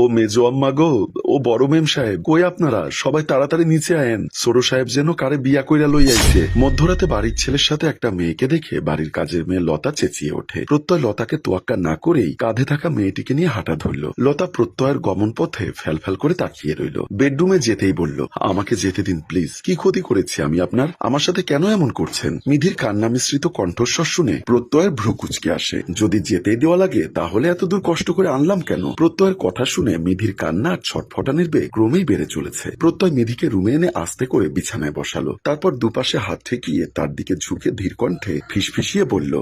ও মেজো আম্মা গো, ও বড় মেম সাহেব, কই আপনারা সবাই তাড়াতাড়ি নিচে আয়েন, ছোট সাহেব যেন কারে বিয়া কইরা লই আইছে। মধ্যরাতে বাড়ির ছেলের সাথে একটা মেয়েকে দেখে বাড়ির কাজের মেয়ে লতা চেঁচিয়ে ওঠে। প্রত্যয় লতাকে তোয়াক্কা না করেই কাঁধে থাকা মেয়েটিকে নিয়ে হাঁটা ধরল। লতা প্রত্যয়ের গমন পথে ফ্যাল করে তাকিয়ে রইল। বেডরুমে যেতেই বলল, আমাকে যেতে দিন প্লিজ, কি ক্ষতি করেছি আমি আপনার? আমার সাথে কেন এমন করছেন? মিধির কান্না মিশ্রিত কণ্ঠস্বর শুনে প্রত্যয়ের ভ্রু কুঁচকে আসে। যদি যেতেই দেওয়া লাগে তাহলে এত দূর কষ্ট করে আনলাম কেন? প্রত্যয়ের কথা শুনে মিধির কান্না আর ছটফটানির বেগ ক্রমেই বেড়ে চলেছে। প্রত্যয় মিধিকে রুমে এনে আস্তে করে বিছানায় বসালো। তারপর দুপাশে হাত ঠেকিয়ে তার দিকে ঝুঁকে ধীর কণ্ঠে ফিসফিসিয়ে বলল,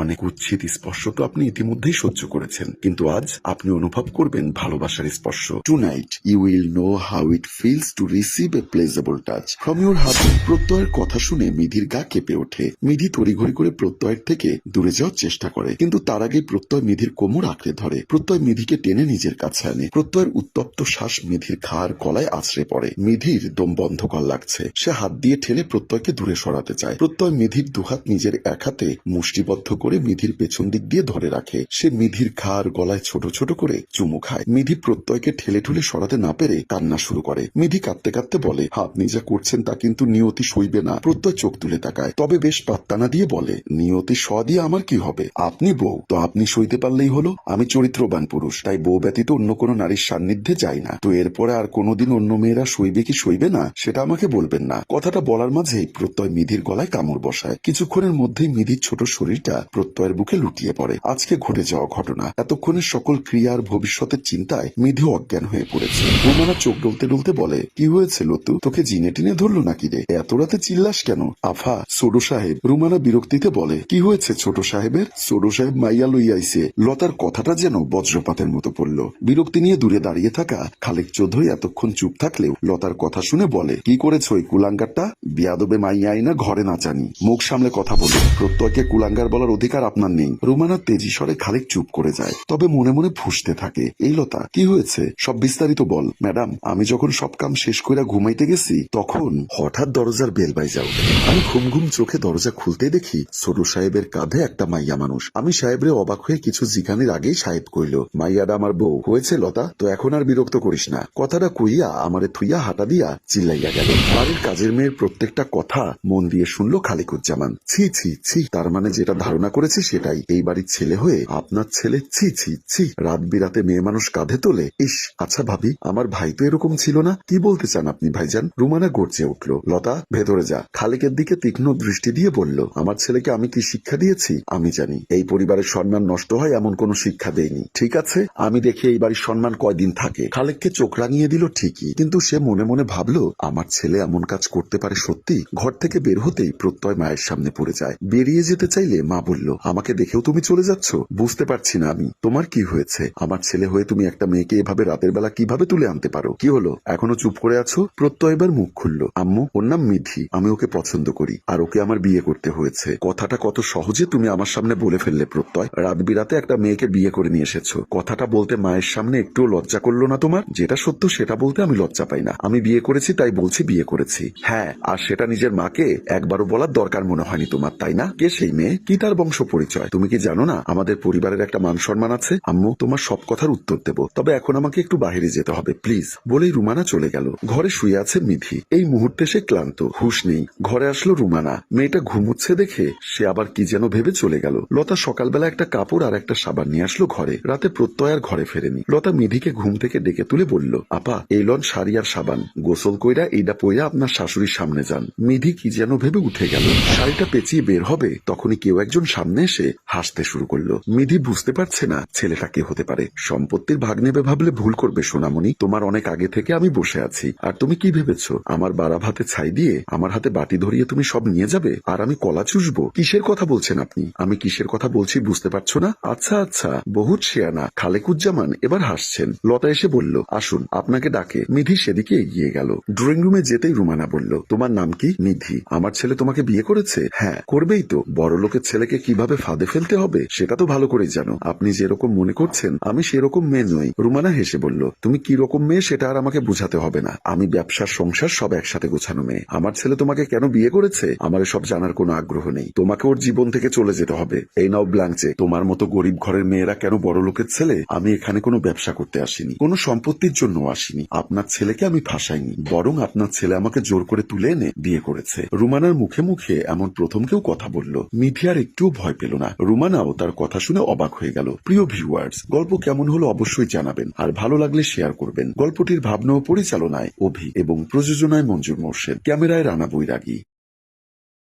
অনেক উচ্ছিত স্পর্শ তো আপনি ইতিমধ্যেই সহ্য করেছেন, কিন্তু আজ আপনি অনুভব করবেন ভালোবাসার স্পর্শ। Tonight you will know how it feels to receive a pleasurable touch from your husband. প্রত্যয়ের কথা শুনে মিধির গা কেঁপে ওঠে। মিধি তড়িঘড়ি করে প্রত্যয়ের থেকে দূরে যাওয়ার চেষ্টা করে, কিন্তু তার আগে প্রত্যয় মিধির কোমর আঁকড়ে ধরে। প্রত্যয় মিধিকে টেনে নিজের কাছে আনে। প্রত্যয়ের উত্তপ্ত শ্বাস মিধির ঘাড় গলায় আছড়ে পড়ে। মিধির দম বন্ধকর লাগছে। সে হাত দিয়ে ঠেলে প্রত্যয়কে দূরে সরাতে চায়। প্রত্যয় মিধির দুহাত নিজের এক হাতে মুষ্টিবদ্ধ করে মিধির পেছন দিক দিয়ে ধরে রাখে। সে মিধির ঘাড় গলায় ছোট ছোট করে চুমু খায়। মিধি প্রত্যয়কে ঠেলে ঠুলে সরাতে না পেরে কান্না শুরু করে। মিধি কাঁদতে কাঁদতে বলে, আপনি যা করছেন তা কিন্তু নিয়তি সইবে না। প্রত্যয় চোখ তুলে তাকায়, তবে বেশ পাত্তা না দিয়ে বলে, নিয়তি স দিয়ে আমার কি হবে? আপনি বউ, তো আপনি সইতে পারলেই হলো। আমি চরিত্রবান পুরুষ, তাই বউ ব্যতীত অন্য কোনো নারীর সান্নিধ্যে যাই না। তো এরপরে আর কোনোদিন অন্য মেয়েরা সইবে কি সইবে না সেটা আমাকে বলবেন না। কথাটা বলার মাঝেই প্রত্যয় মিধির গলায় কামড় বসায়। কিছুক্ষণের মধ্যেই মিধির ছোট শরীরটা প্রত্যয়ের বুকে লুটিয়ে পড়ে। আজকে ঘটে যাওয়া ঘটনা, এতক্ষণের সকল ক্রিয়ার ভবিষ্যতের চিন্তায় মিধি অজ্ঞান হয়ে পড়েছে। রুমানা চোখ ডলতে ডলতে বলে, কি হয়েছে লতু? তোকে জিনে টিনে ধরলো নাকি রে? এত রাতে চিল্লাস কেন? আফা, ছোট সাহেব। রুমানা বিরক্তিতে বলে, কি হয়েছে ছোট সাহেবের? ছোট সাহেব মাইয়া লই আইছে। লতার কথাটা যেন বজ্রপাতের মতো পড়ল। বিরক্তি নিয়ে দূরে দাঁড়িয়ে থাকা খালেক চৌধুরী এতক্ষণ চুপ থাকলেও লতার কথা শুনে বলে, কি করেছ ওই কুলাঙ্গারটা? বিয়াদবে মাইয়া আইনা ঘরে না জানি। মুখ সামলে কথা বলে, প্রত্যয়কে কুলাঙ্গার বলার অধিকার আপনার নেই। রুমানা তেজি স্বরে খালেক চুপ করে যায়, তবে মনে মনে ফুঁসতে থাকে। এই লতা, কি হয়েছে সব বিস্তারিত বল। ম্যাডাম, আমি যখন সব কাম শেষ করে ঘুমাইতে গেছি তখন হঠাৎ দরজার বেল বাইজা ওঠে। আমি ঘুম ঘুম চোখে দরজা খুলতে দেখি ছোট সাহেবের কাঁধে একটা মাইয়া মানুষ। আমি সাহেবরে অবাক হয়ে কিছু জিজ্ঞানির আগেই সাহেব কইল, মাইয়াটা আমার বউ। হয়েছে লতা, তো এখন আর বিরক্ত করিস না। কথাটা কইয়া আমারে থুইয়া হাঁটা দিয়া চিল্লাইয়া গেল। বাড়ির কাজের মেয়ের প্রত্যেকটা কথা মন দিয়ে শুনলো খালিকুজ্জামান। ছি ছি ছি, তার মানে যেটা ধারণা করেছি সেটাই। এই বাড়ির ছেলে হয়ে আপনার ছেলে, ছি ছি ছি, রাত বিরাতে মেয়ে মানুষ কাঁধে তোলে। ইস, আচ্ছা ভাবি, আমার ভাই তো এরকম ছিল না। কি বলতে চান আপনি ভাইজান? রুমানা গর্জে উঠল। লতা, ভেতরে যা। খালিকের দিকে তীক্ষ্ণ দৃষ্টি দিয়ে বলল, আমার ছেলেকে আমি কি শিক্ষা দিয়েছি? আমি জানি এই পরিবারের সম্মান নষ্ট হয় এমন কোন শিক্ষা দেয়নি। ঠিক আছে, আমি দেখি এই বাড়ির সম্মান কয়দিন থাকে। খালেককে চোখ রাঙিয়ে দিল ঠিকই, কিন্তু সে মনে মনে ভাবলো, আমার ছেলে এমন কাজ করতে পারে সত্যি? ঘর থেকে বের হতেই প্রত্যয় মায়ের সামনে পড়ে যায়। বেরিয়ে যেতে চাইলে মা বলল, আমাকে দেখেও তুমি চলে যাচ্ছ? বুঝতে পারছি না আমি, তোমার কি হয়েছে? আমার ছেলে হয়ে তুমি একটা মেয়েকে এভাবে রাতের বেলা কিভাবে তুলে আনতে পারো? কি হলো, এখনো চুপ করে আছো? প্রত্যয় এবার মুখ খুলল, আম্মু, ওর নাম মিধি, আমি ওকে পছন্দ করি, আর ওকে আমার বিয়ে করতে হয়েছে। কথাটা কত সহজে তুমি আমার সামনে বলে ফেললে প্রত্যয়। রাত বিরাতে একটা মেয়েকে বিয়ে করে নিয়ে এসেছো। কথাটা বলতে মায়ের সামনে একটুও লজ্জা করলো না তোমার? যেটা সত্য সেটা বলতে আমি লজ্জা পাই না। আমি বিয়ে করেছি তাই বলছি বিয়ে করেছি। হ্যাঁ, আর সেটা নিজের মাকে একবারও বলার দরকার মনে হয়নি তোমার, তাই না? কে সেই মেয়ে? কি তার বংশ পরিচয়? তুমি কি জানো না আমাদের পরিবারের একটা মান সম্মান আছে? আম্মু, তোমার সব কথার উত্তর দেব, তবে এখন আমাকে একটু বাইরে যেতে হবে প্লিজ। বলেই রুমানা চলে গেল। ঘরে শুয়ে আছে মিধি। এই মুহূর্তে সে ক্লান্ত, হুঁশ নেই। ঘরে আসলো রুমানা। মেয়েটা ঘুমুচ্ছে দেখে সে আবার কি যেন ভেবে চলে গেল। লতা সকালবেলা একটা কাপড় আর একটা সাবান নিয়ে আসলো ঘরে। রাতে প্রত্যয় আর ঘরে ফেরেনি। লতা মিধিকে ঘুম থেকে ডেকে তুলে বলল, আপা, এই লন শাড়ি আর সাবান, গোসল কইরা এইটা পইরা আপনার শাশুড়ির সামনে যান। মিধি কি যেন ভেবে উঠে গেল। শাড়িটা পেঁচিয়ে বের হবে তখনই কেউ একজন সামনে এসে হাসতে শুরু করলো। মিধি বুঝতে পারছে না ছেলেটা কে হতে পারে। সম্পত্তির ভাগ নেবে ভাবলে ভুল করবে সোনামণি। তোমার অনেক আগে থেকে আমি বসে আছি, আর তুমি কি ভেবেছো আমার বাড়া ভাতে ছাই দিয়ে আমার হাতে বাটি ধরিয়ে তুমি সব নিয়ে যাবে আর আমি কলা চুষবো? কিসের কথা বলছেন আপনি? আমি কিসের কথা বলছি বুঝতে পারছো না? আচ্ছা আচ্ছা, বহুত শেয়ানা। খালেকুজ্জামান এবার হাসছেন। লতা এসে বলল, আসুন আপনাকে ডাকে। নিধি সেদিকে এগিয়ে গেল। ড্রয়িং রুমে যেতেই রুমানা বলল, তোমার নাম কি? নিধি। আমার ছেলে তোমাকে বিয়ে করেছে? হ্যাঁ, করবেই তো। বড় লোকের ছেলেকে কিভাবে ফাঁদে ফেলতে হবে সেটা তো ভালো করেই জানো। আপনি যেরকম মনে করছেন আমি সেরকম মেয়ে নই। রুমানা হেসে বলল, তুমি কি রকম মেয়ে সেটা আর আমাকে বুঝাতে হবে না। আমি ব্যবসার সংসার সব একসাথে গোছানো মেয়ে। আমার ছেলে তোমাকে কেন বিয়ে করেছে আমার সব জানার কোনো আগ্রহ নেই। তোমাকে ওর জীবন থেকে চলে যেতে হবে। এই নাও ব্ল্যাঙ্ক চেক। তোমার মতো গরিব ঘরের মেয়েরা কেন বড় লোকের ছেলে? আমি এখানে কোনো ব্যবসা করতে আসিনি, কোনো সম্পত্তির জন্য আসিনি। আপনার ছেলেকে আমি ফাঁসাইনি, বরং আপনার ছেলে আমাকে জোর করে তুলে এনে বিয়ে করেছে। রুমানার মুখে মুখে এমন প্রথম কেউ কথা বলল। নিধি আর একটুও ভয় পেল না। রুমানাও তার কথা শুনে অবাক হয়ে গেল। প্রিয় ভিউয়ার্স, গল্প কেমন হলো অবশ্যই জানাবেন, আর ভালো লাগলে শেয়ার করবেন। গল্পটির ভাবনা ও পরিচালনায় অভি এবং প্রযোজনায় মঞ্জুর মোর্শেদ, ক্যামেরায় রানা বৈরাগী।